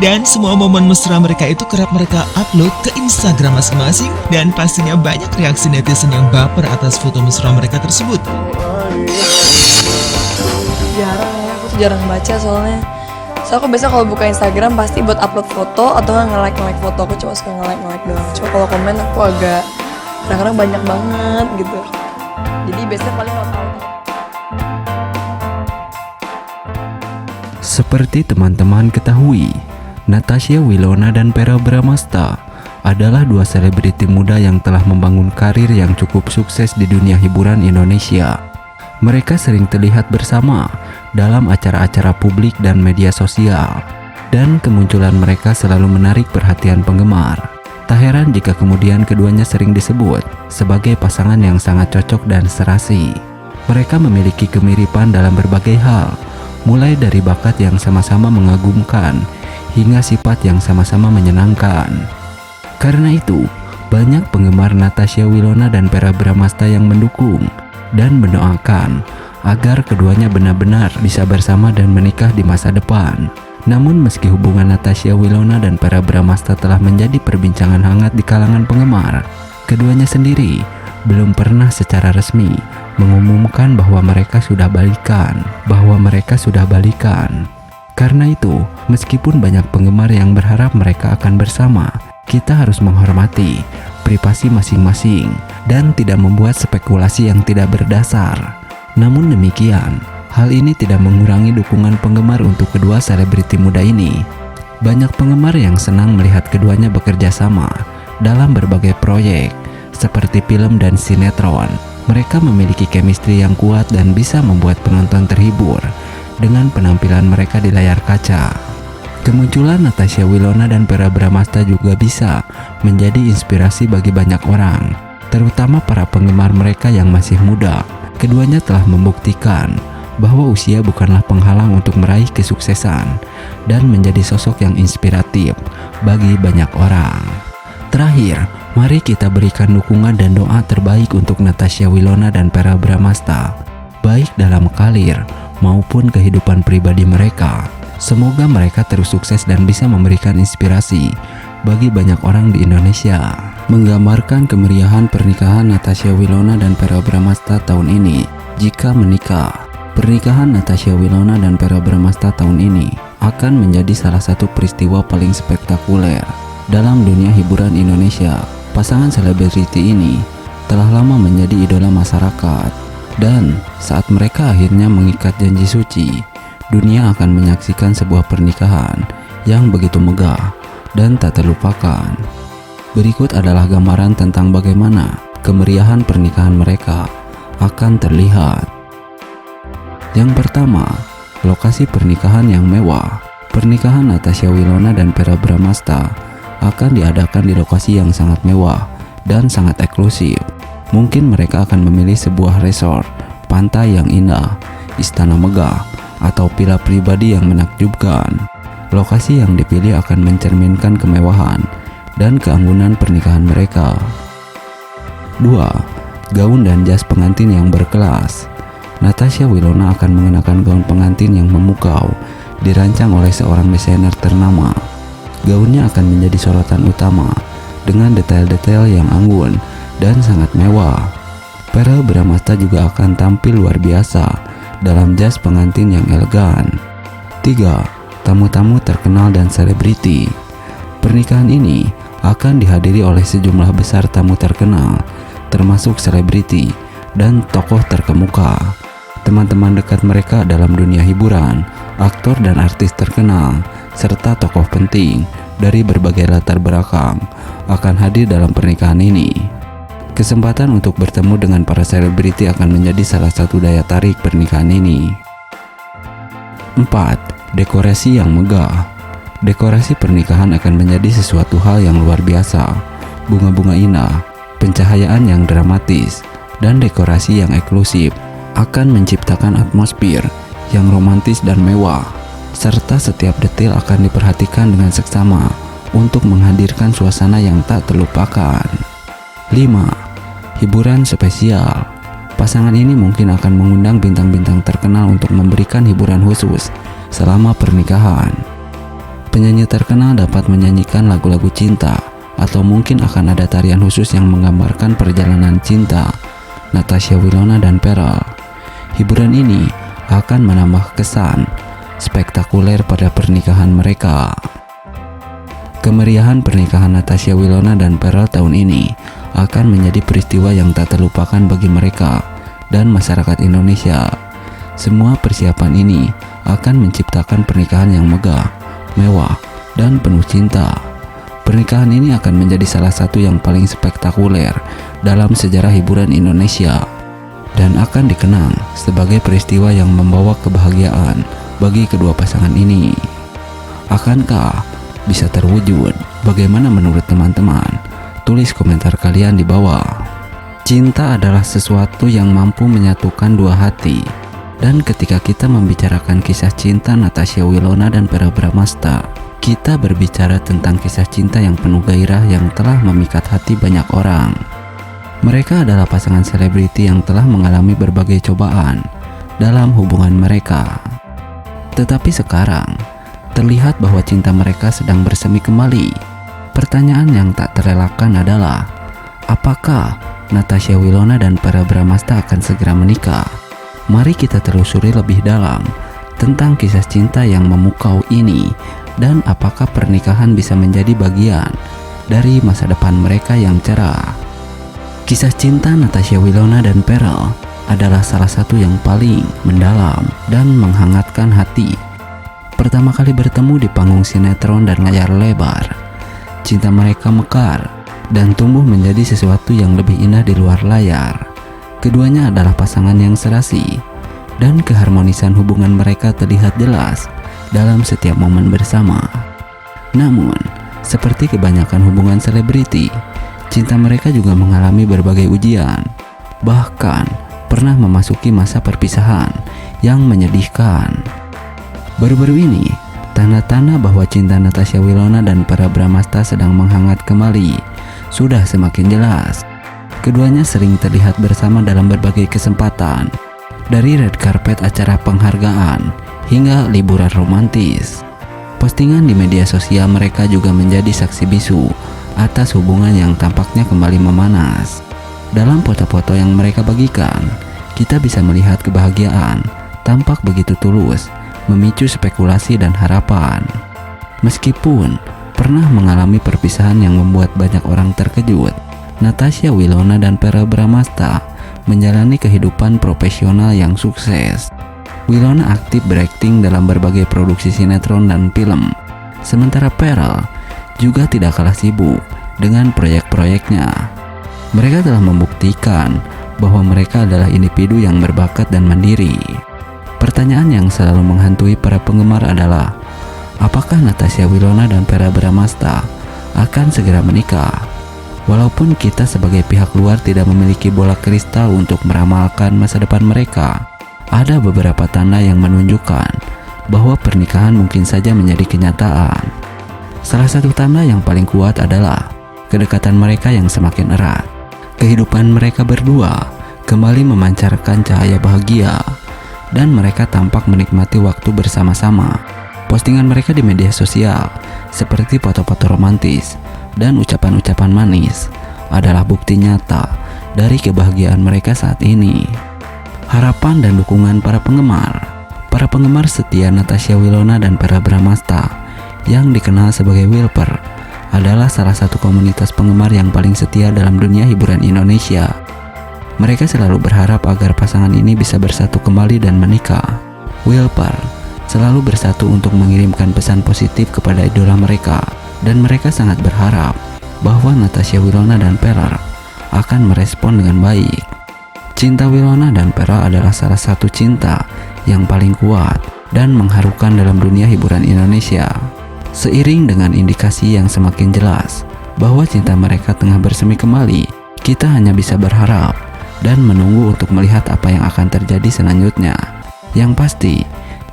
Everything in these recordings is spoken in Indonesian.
Dan semua momen mesra mereka itu kerap mereka upload ke Instagram masing-masing. Dan pastinya banyak reaksi netizen yang baper atas foto mesra mereka tersebut. Jarang ya, aku tuh jarang baca soalnya. Aku biasa kalau buka Instagram pasti buat upload foto atau nge-like foto. Aku cuma suka nge-like doang. Cuma kalau komen aku agak kadang-kadang banyak banget gitu. Jadi biasanya paling kalau tahu. Seperti teman-teman ketahui, Natasha Wilona dan Verrell Bramasta adalah dua selebriti muda yang telah membangun karir yang cukup sukses di dunia hiburan Indonesia. Mereka sering terlihat bersama dalam acara-acara publik dan media sosial, dan kemunculan mereka selalu menarik perhatian penggemar. Tak heran jika kemudian keduanya sering disebut sebagai pasangan yang sangat cocok dan serasi. Mereka memiliki kemiripan dalam berbagai hal, mulai dari bakat yang sama-sama mengagumkan hingga sifat yang sama-sama menyenangkan. Karena itu, banyak penggemar Natasha Wilona dan Verrell Bramasta yang mendukung dan mendoakan agar keduanya benar-benar bisa bersama dan menikah di masa depan. Namun meski hubungan Natasha Wilona dan Verrell Bramasta telah menjadi perbincangan hangat di kalangan penggemar, keduanya sendiri belum pernah secara resmi mengumumkan bahwa mereka sudah balikan. Karena itu, meskipun banyak penggemar yang berharap mereka akan bersama, kita harus menghormati privasi masing-masing dan tidak membuat spekulasi yang tidak berdasar. Namun demikian, hal ini tidak mengurangi dukungan penggemar untuk kedua selebriti muda ini. Banyak penggemar yang senang melihat keduanya bekerja sama dalam berbagai proyek seperti film dan sinetron. Mereka memiliki chemistry yang kuat dan bisa membuat penonton terhibur dengan penampilan mereka di layar kaca. Kemunculan Natasha Wilona dan Verrell Bramasta juga bisa menjadi inspirasi bagi banyak orang, terutama para penggemar mereka yang masih muda. Keduanya telah membuktikan bahwa usia bukanlah penghalang untuk meraih kesuksesan dan menjadi sosok yang inspiratif bagi banyak orang. Terakhir, mari kita berikan dukungan dan doa terbaik untuk Natasha Wilona dan Verrell Bramasta, baik dalam karir maupun kehidupan pribadi mereka. Semoga mereka terus sukses dan bisa memberikan inspirasi bagi banyak orang di Indonesia. Menggambarkan kemeriahan pernikahan Natasha Wilona dan Verrell Bramasta tahun ini. Jika menikah, pernikahan Natasha Wilona dan Verrell Bramasta tahun ini akan menjadi salah satu peristiwa paling spektakuler dalam dunia hiburan Indonesia. Pasangan selebriti ini telah lama menjadi idola masyarakat, dan saat mereka akhirnya mengikat janji suci, dunia akan menyaksikan sebuah pernikahan yang begitu megah dan tak terlupakan. Berikut adalah gambaran tentang bagaimana kemeriahan pernikahan mereka akan terlihat. Yang pertama, lokasi pernikahan yang mewah. Pernikahan Natasha Wilona dan Verrell Bramasta akan diadakan di lokasi yang sangat mewah dan sangat eksklusif. Mungkin mereka akan memilih sebuah resort, pantai yang indah, istana megah, atau villa pribadi yang menakjubkan. Lokasi yang dipilih akan mencerminkan kemewahan dan keanggunan pernikahan mereka. 2. Gaun dan jas pengantin yang berkelas. Natasha Wilona akan mengenakan gaun pengantin yang memukau, dirancang oleh seorang desainer ternama. Gaunnya akan menjadi sorotan utama dengan detail-detail yang anggun dan sangat mewah. Verrell Bramasta juga akan tampil luar biasa dalam jas pengantin yang elegan. 3. Tamu-tamu terkenal dan selebriti. Pernikahan ini akan dihadiri oleh sejumlah besar tamu terkenal, termasuk selebriti dan tokoh terkemuka. Teman-teman dekat mereka dalam dunia hiburan, aktor dan artis terkenal, serta tokoh penting dari berbagai latar belakang akan hadir dalam pernikahan ini. Kesempatan untuk bertemu dengan para selebriti akan menjadi salah satu daya tarik pernikahan ini. 4. Dekorasi yang megah. Dekorasi pernikahan akan menjadi sesuatu hal yang luar biasa. Bunga-bunga indah, pencahayaan yang dramatis, dan dekorasi yang eksklusif akan menciptakan atmosfer yang romantis dan mewah, serta setiap detail akan diperhatikan dengan seksama untuk menghadirkan suasana yang tak terlupakan. 5. Hiburan spesial. Pasangan ini mungkin akan mengundang bintang-bintang terkenal untuk memberikan hiburan khusus selama pernikahan. penyanyi terkenal dapat menyanyikan lagu-lagu cinta, atau mungkin akan ada tarian khusus yang menggambarkan perjalanan cinta Natasha Wilona dan Pharrell. Hiburan ini akan menambah kesan spektakuler pada pernikahan mereka. Kemeriahan pernikahan Natasha Wilona dan Pharrell tahun ini akan menjadi peristiwa yang tak terlupakan bagi mereka dan masyarakat Indonesia. Semua persiapan ini akan menciptakan pernikahan yang megah, mewah, dan penuh cinta. Pernikahan ini akan menjadi salah satu yang paling spektakuler dalam sejarah hiburan Indonesia dan akan dikenang sebagai peristiwa yang membawa kebahagiaan bagi kedua pasangan ini. Akankah bisa terwujud? Bagaimana menurut teman-teman? Tulis komentar kalian di bawah. Cinta adalah sesuatu yang mampu menyatukan dua hati. Dan ketika kita membicarakan kisah cinta Natasha Wilona dan Pharrell Bramasta, kita berbicara tentang kisah cinta yang penuh gairah yang telah memikat hati banyak orang. Mereka adalah pasangan selebriti yang telah mengalami berbagai cobaan dalam hubungan mereka. Tetapi sekarang, terlihat bahwa cinta mereka sedang bersemi kembali. Pertanyaan yang tak terelakkan adalah, apakah Natasha Wilona dan Pharrell Bramasta akan segera menikah? Mari kita telusuri lebih dalam tentang kisah cinta yang memukau ini dan apakah pernikahan bisa menjadi bagian dari masa depan mereka yang cerah. Kisah cinta Natasha Wilona dan Pharrell adalah salah satu yang paling mendalam dan menghangatkan hati. Pertama kali bertemu di panggung sinetron dan layar lebar, cinta mereka mekar dan tumbuh menjadi sesuatu yang lebih indah di luar layar. Keduanya adalah pasangan yang serasi, dan keharmonisan hubungan mereka terlihat jelas dalam setiap momen bersama. Namun, seperti kebanyakan hubungan selebriti, cinta mereka juga mengalami berbagai ujian, bahkan pernah memasuki masa perpisahan yang menyedihkan. Baru-baru ini, tanda-tanda bahwa cinta Natasha Wilona dan Pharrell Bramasta sedang menghangat kembali sudah semakin jelas. Keduanya sering terlihat bersama dalam berbagai kesempatan, dari red carpet acara penghargaan hingga liburan romantis. Postingan di media sosial mereka juga menjadi saksi bisu atas hubungan yang tampaknya kembali memanas. Dalam foto-foto yang mereka bagikan, kita bisa melihat kebahagiaan tampak begitu tulus, memicu spekulasi dan harapan. Meskipun pernah mengalami perpisahan yang membuat banyak orang terkejut, Natasha Wilona dan Pharrell Bramasta menjalani kehidupan profesional yang sukses. Wilona aktif berakting dalam berbagai produksi sinetron dan film, sementara Pharrell juga tidak kalah sibuk dengan proyek-proyeknya. Mereka telah membuktikan bahwa mereka adalah individu yang berbakat dan mandiri. Pertanyaan yang selalu menghantui para penggemar adalah, apakah Natasha Wilona dan Pharrell Bramasta akan segera menikah? Walaupun kita sebagai pihak luar tidak memiliki bola kristal untuk meramalkan masa depan mereka, ada beberapa tanda yang menunjukkan bahwa pernikahan mungkin saja menjadi kenyataan. Salah satu tanda yang paling kuat adalah kedekatan mereka yang semakin erat. Kehidupan mereka berdua kembali memancarkan cahaya bahagia, dan mereka tampak menikmati waktu bersama-sama. Postingan mereka di media sosial, seperti foto-foto romantis dan ucapan-ucapan manis, adalah bukti nyata dari kebahagiaan mereka saat ini. Harapan dan dukungan para penggemar setia Natasha Wilona dan Pharrell Bramasta yang dikenal sebagai Wilper adalah salah satu komunitas penggemar yang paling setia dalam dunia hiburan Indonesia. Mereka selalu berharap agar pasangan ini bisa bersatu kembali dan menikah. Wilper selalu bersatu untuk mengirimkan pesan positif kepada idola mereka, dan mereka sangat berharap bahwa Natasha Wilona dan Pharrell akan merespon dengan baik. Cinta Wilona dan Pharrell adalah salah satu cinta yang paling kuat dan mengharukan dalam dunia hiburan Indonesia. Seiring dengan indikasi yang semakin jelas bahwa cinta mereka tengah bersemi kembali, kita hanya bisa berharap dan menunggu untuk melihat apa yang akan terjadi selanjutnya. Yang pasti,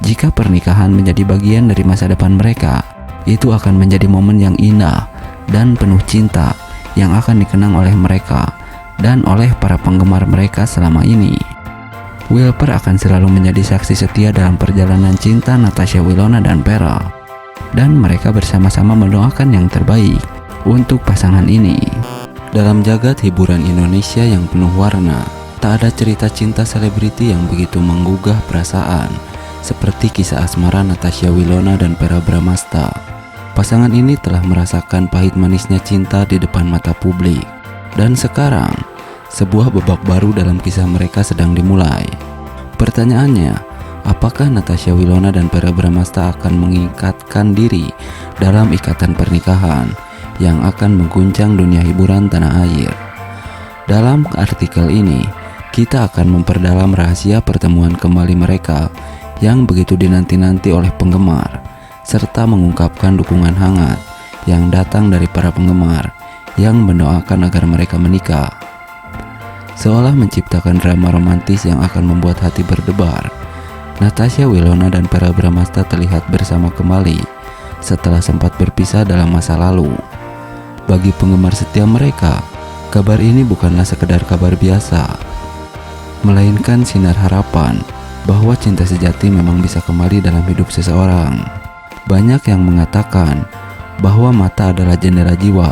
jika pernikahan menjadi bagian dari masa depan mereka, itu akan menjadi momen yang indah dan penuh cinta yang akan dikenang oleh mereka dan oleh para penggemar mereka selama ini. Wilper akan selalu menjadi saksi setia dalam perjalanan cinta Natasha Wilona dan Pharrell. dan mereka bersama-sama mendoakan yang terbaik untuk pasangan ini. Dalam jagat hiburan Indonesia yang penuh warna, tak ada cerita cinta selebriti yang begitu menggugah perasaan seperti kisah asmara Natasha Wilona dan Verrell Bramasta. Pasangan ini telah merasakan pahit manisnya cinta di depan mata publik, dan sekarang sebuah babak baru dalam kisah mereka sedang dimulai. Pertanyaannya, apakah Natasha Wilona dan Verrell Bramasta akan mengikatkan diri dalam ikatan pernikahan yang akan mengguncang dunia hiburan tanah air? Dalam artikel ini, kita akan memperdalam rahasia pertemuan kembali mereka yang begitu dinanti-nanti oleh penggemar, serta mengungkapkan dukungan hangat yang datang dari para penggemar yang mendoakan agar mereka menikah. Seolah menciptakan drama romantis yang akan membuat hati berdebar, Natasha Wilona dan Verrell Bramasta terlihat bersama kembali setelah sempat berpisah dalam masa lalu. Bagi penggemar setia mereka, kabar ini bukanlah sekedar kabar biasa, melainkan sinar harapan bahwa cinta sejati memang bisa kembali dalam hidup seseorang. Banyak yang mengatakan bahwa mata adalah jendela jiwa,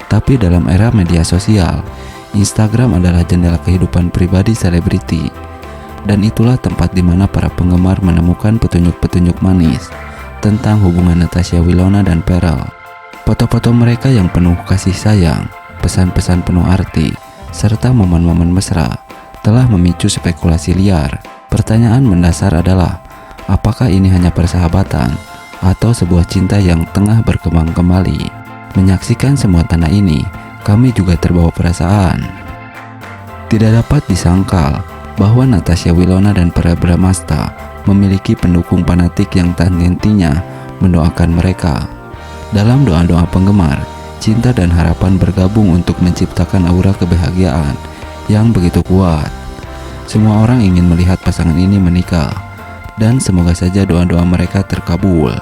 tapi dalam era media sosial, Instagram adalah jendela kehidupan pribadi selebriti. Dan itulah tempat di mana para penggemar menemukan petunjuk-petunjuk manis tentang hubungan Natasha Wilona dan Verrell. Foto-foto mereka yang penuh kasih sayang, pesan-pesan penuh arti, serta momen-momen mesra telah memicu spekulasi liar. Pertanyaan mendasar adalah, apakah ini hanya persahabatan atau sebuah cinta yang tengah berkembang kembali? Menyaksikan semua tanda ini, kami juga terbawa perasaan. Tidak dapat disangkal bahwa Natasha Wilona dan Verrell Bramasta memiliki pendukung fanatik yang tak hentinya mendoakan mereka. Dalam doa-doa penggemar, cinta dan harapan bergabung untuk menciptakan aura kebahagiaan yang begitu kuat. Semua orang ingin melihat pasangan ini menikah, dan semoga saja doa-doa mereka terkabul.